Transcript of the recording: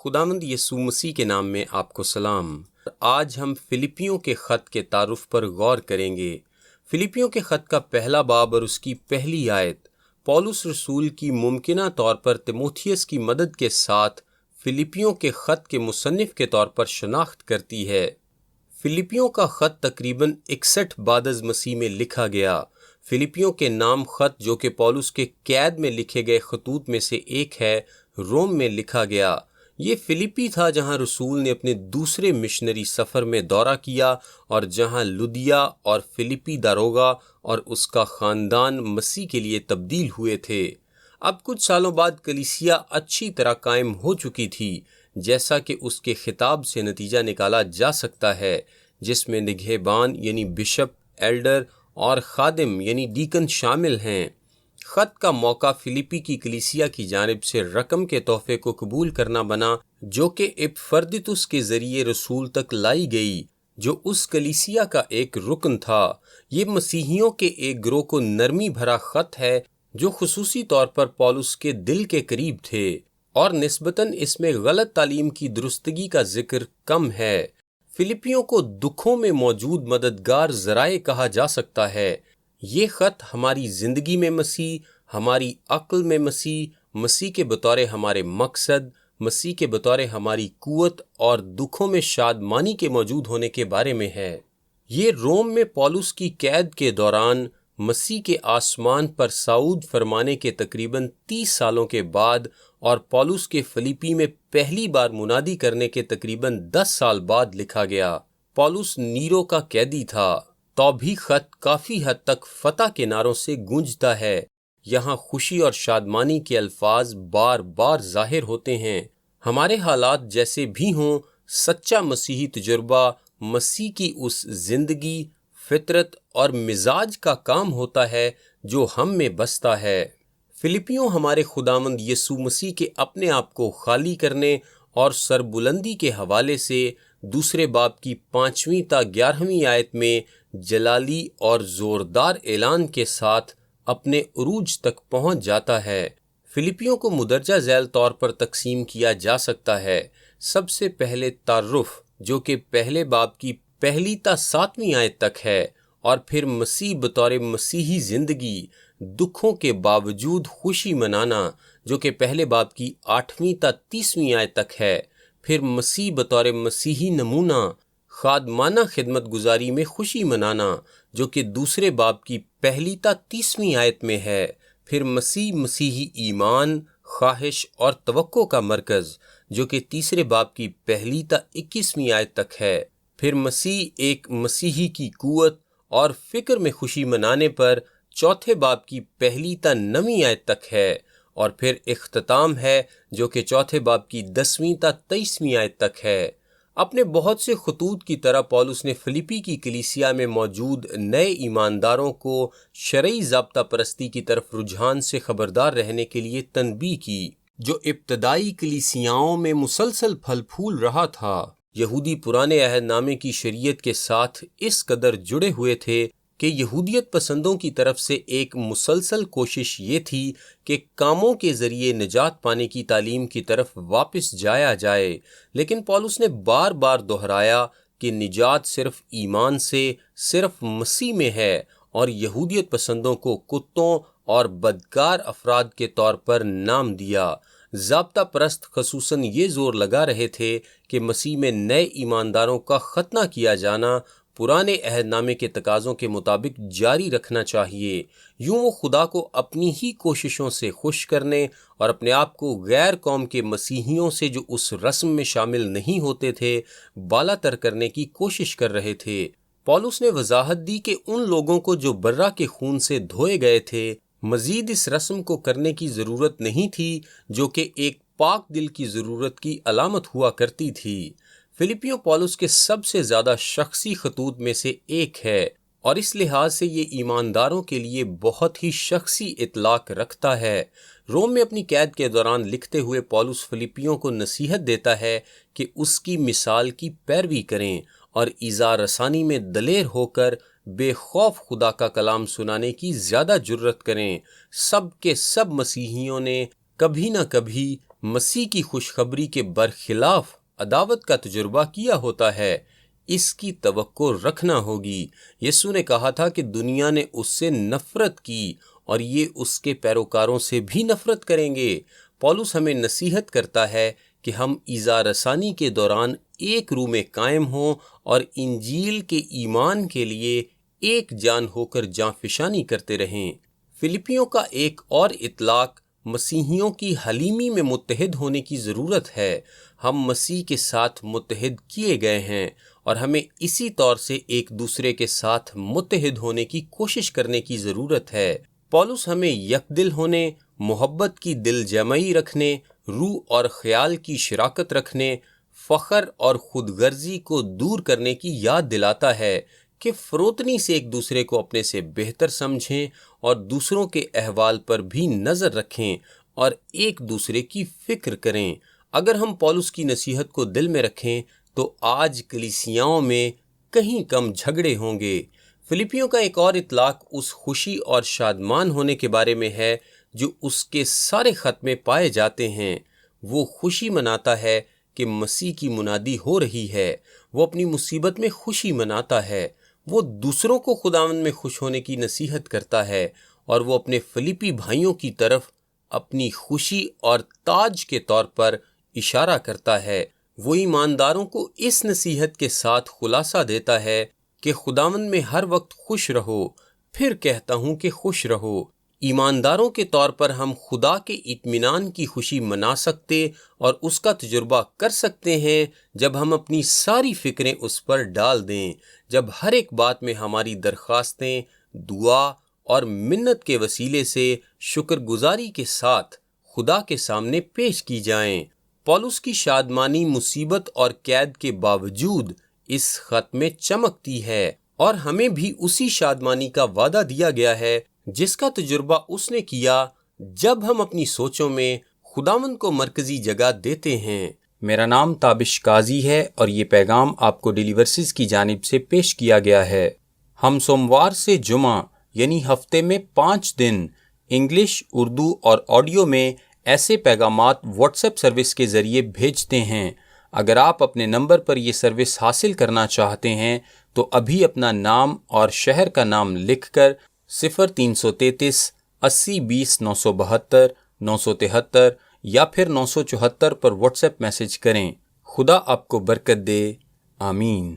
خداوند یسوع مسیح کے نام میں آپ کو سلام۔ آج ہم فلپیوں کے خط کے تعارف پر غور کریں گے۔ فلپیوں کے خط کا پہلا باب اور اس کی پہلی آیت پولس رسول کی ممکنہ طور پر تیموتھیوس کی مدد کے ساتھ فلپیوں کے خط کے مصنف کے طور پر شناخت کرتی ہے۔ فلپیوں کا خط تقریباً 61 بعد از مسیح میں لکھا گیا۔ فلپیوں کے نام خط جو کہ پولس کے قید میں لکھے گئے خطوط میں سے ایک ہے، روم میں لکھا گیا۔ یہ فلپی تھا جہاں رسول نے اپنے دوسرے مشنری سفر میں دورہ کیا اور جہاں لدیا اور فلپی داروگا اور اس کا خاندان مسیح کے لیے تبدیل ہوئے تھے۔ اب کچھ سالوں بعد کلیسیا اچھی طرح قائم ہو چکی تھی، جیسا کہ اس کے خطاب سے نتیجہ نکالا جا سکتا ہے، جس میں نگہبان یعنی بشپ، ایلڈر اور خادم یعنی ڈیکن شامل ہیں۔ خط کا موقع فلپی کی کلیسیا کی جانب سے رقم کے تحفے کو قبول کرنا بنا، جو کہ اپفردیتس کے ذریعے رسول تک لائی گئی، جو اس کلیسیا کا ایک رکن تھا۔ یہ مسیحیوں کے ایک گروہ کو نرمی بھرا خط ہے جو خصوصی طور پر پولس کے دل کے قریب تھے، اور نسبتاً اس میں غلط تعلیم کی درستگی کا ذکر کم ہے۔ فلپیوں کو دکھوں میں موجود مددگار ذرائع کہا جا سکتا ہے۔ یہ خط ہماری زندگی میں مسیح، ہماری عقل میں مسیح، مسیح کے بطور ہمارے مقصد، مسیح کے بطور ہماری قوت اور دکھوں میں شادمانی کے موجود ہونے کے بارے میں ہے۔ یہ روم میں پولس کی قید کے دوران مسیح کے آسمان پر صعود فرمانے کے تقریباً 30 سالوں کے بعد اور پولس کے فلپی میں پہلی بار منادی کرنے کے تقریباً 10 سال بعد لکھا گیا۔ پولس نیرو کا قیدی تھا، تو بھی خط کافی حد تک فتح کے نعروں سے گونجتا ہے۔ یہاں خوشی اور شادمانی کے الفاظ بار بار ظاہر ہوتے ہیں۔ ہمارے حالات جیسے بھی ہوں، سچا مسیحی تجربہ مسیح کی اس زندگی، فطرت اور مزاج کا کام ہوتا ہے جو ہم میں بستا ہے۔ فلپیوں ہمارے خداوند یسوع مسیح کے اپنے آپ کو خالی کرنے اور سربلندی کے حوالے سے دوسرے باب کی 5ویں تا 11ویں آیت میں جلالی اور زوردار اعلان کے ساتھ اپنے عروج تک پہنچ جاتا ہے۔ فلپیوں کو مدرجہ ذیل طور پر تقسیم کیا جا سکتا ہے۔ سب سے پہلے تعارف، جو کہ پہلے باب کی 1 تا 7ویں آیت تک ہے، اور پھر مسیح بطور مسیحی زندگی، دکھوں کے باوجود خوشی منانا، جو کہ پہلے باب کی 8ویں تا 30ویں آیت تک ہے، پھر مسیح بطور مسیحی نمونہ، خادمانہ خدمت گزاری میں خوشی منانا، جو کہ دوسرے باب کی 1 تا 30ویں آیت میں ہے، پھر مسیحی ایمان، خواہش اور توقع کا مرکز، جو کہ تیسرے باب کی 1 تا 21ویں آیت تک ہے، پھر مسیح ایک مسیحی کی قوت اور فکر میں خوشی منانے پر چوتھے باب کی 1 تا 9ویں آیت تک ہے، اور پھر اختتام ہے جو کہ چوتھے باب کی 10ویں تا 23ویں آیت تک ہے۔ اپنے بہت سے خطوط کی طرح پولس نے فلپی کی کلیسیا میں موجود نئے ایمانداروں کو شرعی ضابطہ پرستی کی طرف رجحان سے خبردار رہنے کے لیے تنبیہ کی، جو ابتدائی کلیسیاؤں میں مسلسل پھل پھول رہا تھا۔ یہودی پرانے عہد نامے کی شریعت کے ساتھ اس قدر جڑے ہوئے تھے کہ یہودیت پسندوں کی طرف سے ایک مسلسل کوشش یہ تھی کہ کاموں کے ذریعے نجات پانے کی تعلیم کی طرف واپس جایا جائے، لیکن پولس نے بار بار دہرایا کہ نجات صرف ایمان سے، صرف مسیح میں ہے، اور یہودیت پسندوں کو کتوں اور بدکار افراد کے طور پر نام دیا۔ ضابطہ پرست خصوصاً یہ زور لگا رہے تھے کہ مسیح میں نئے ایمانداروں کا ختنہ کیا جانا پرانے عہد نامے کے تقاضوں کے مطابق جاری رکھنا چاہیے۔ یوں وہ خدا کو اپنی ہی کوششوں سے خوش کرنے اور اپنے آپ کو غیر قوم کے مسیحیوں سے جو اس رسم میں شامل نہیں ہوتے تھے بالا تر کرنے کی کوشش کر رہے تھے۔ پولس نے وضاحت دی کہ ان لوگوں کو جو برہ کے خون سے دھوئے گئے تھے مزید اس رسم کو کرنے کی ضرورت نہیں تھی، جو کہ ایک پاک دل کی ضرورت کی علامت ہوا کرتی تھی۔ فلپیوں پولس کے سب سے زیادہ شخصی خطوط میں سے ایک ہے، اور اس لحاظ سے یہ ایمانداروں کے لیے بہت ہی شخصی اطلاق رکھتا ہے۔ روم میں اپنی قید کے دوران لکھتے ہوئے پولس فلپیوں کو نصیحت دیتا ہے کہ اس کی مثال کی پیروی کریں اور ایذا رسانی میں دلیر ہو کر بے خوف خدا کا کلام سنانے کی زیادہ جرت کریں۔ سب کے سب مسیحیوں نے کبھی نہ کبھی مسیح کی خوشخبری کے برخلاف عداوت کا تجربہ کیا ہوتا ہے، اس کی توقع رکھنا ہوگی۔ یسوع نے کہا تھا کہ دنیا نے اس سے نفرت کی اور یہ اس کے پیروکاروں سے بھی نفرت کریں گے۔ پولس ہمیں نصیحت کرتا ہے کہ ہم ایذا رسانی کے دوران ایک روح میں قائم ہوں اور انجیل کے ایمان کے لیے ایک جان ہو کر جاں فشانی کرتے رہیں۔ فلپیوں کا ایک اور اطلاق مسیحیوں کی حلیمی میں متحد ہونے کی ضرورت ہے۔ ہم مسیح کے ساتھ متحد کیے گئے ہیں اور ہمیں اسی طور سے ایک دوسرے کے ساتھ متحد ہونے کی کوشش کرنے کی ضرورت ہے۔ پولس ہمیں یکدل ہونے، محبت کی دل جمعی رکھنے، روح اور خیال کی شراکت رکھنے، فخر اور خود غرضی کو دور کرنے کی یاد دلاتا ہے کہ فروتنی سے ایک دوسرے کو اپنے سے بہتر سمجھیں اور دوسروں کے احوال پر بھی نظر رکھیں اور ایک دوسرے کی فکر کریں۔ اگر ہم پولس کی نصیحت کو دل میں رکھیں تو آج کلیسیاؤں میں کہیں کم جھگڑے ہوں گے۔ فلپیوں کا ایک اور اطلاق اس خوشی اور شادمان ہونے کے بارے میں ہے جو اس کے سارے خط میں پائے جاتے ہیں۔ وہ خوشی مناتا ہے کہ مسیح کی منادی ہو رہی ہے، وہ اپنی مصیبت میں خوشی مناتا ہے، وہ دوسروں کو خداوند میں خوش ہونے کی نصیحت کرتا ہے اور وہ اپنے فلپی بھائیوں کی طرف اپنی خوشی اور تاج کے طور پر اشارہ کرتا ہے۔ وہ ایمانداروں کو اس نصیحت کے ساتھ خلاصہ دیتا ہے کہ خداوند میں ہر وقت خوش رہو، پھر کہتا ہوں کہ خوش رہو۔ ایمانداروں کے طور پر ہم خدا کے اطمینان کی خوشی منا سکتے اور اس کا تجربہ کر سکتے ہیں جب ہم اپنی ساری فکریں اس پر ڈال دیں، جب ہر ایک بات میں ہماری درخواستیں دعا اور منت کے وسیلے سے شکر گزاری کے ساتھ خدا کے سامنے پیش کی جائیں۔ پولس کی شادمانی مصیبت اور قید کے باوجود اس خط میں چمکتی ہے اور ہمیں بھی اسی شادمانی کا وعدہ دیا گیا ہے جس کا تجربہ اس نے کیا جب ہم اپنی سوچوں میں خداوند کو مرکزی جگہ دیتے ہیں۔ میرا نام تابش قاضی ہے اور یہ پیغام آپ کو ڈیلی ورسز کی جانب سے پیش کیا گیا ہے۔ ہم سوموار سے جمعہ یعنی ہفتے میں 5 دن انگلش، اردو اور آڈیو میں ایسے پیغامات واٹس ایپ سروس کے ذریعے بھیجتے ہیں۔ اگر آپ اپنے نمبر پر یہ سروس حاصل کرنا چاہتے ہیں تو ابھی اپنا نام اور شہر کا نام لکھ کر 0333 80 20 972 973 یا پھر 974 پر واٹس ایپ میسج کریں۔ خدا آپ کو برکت دے، آمین۔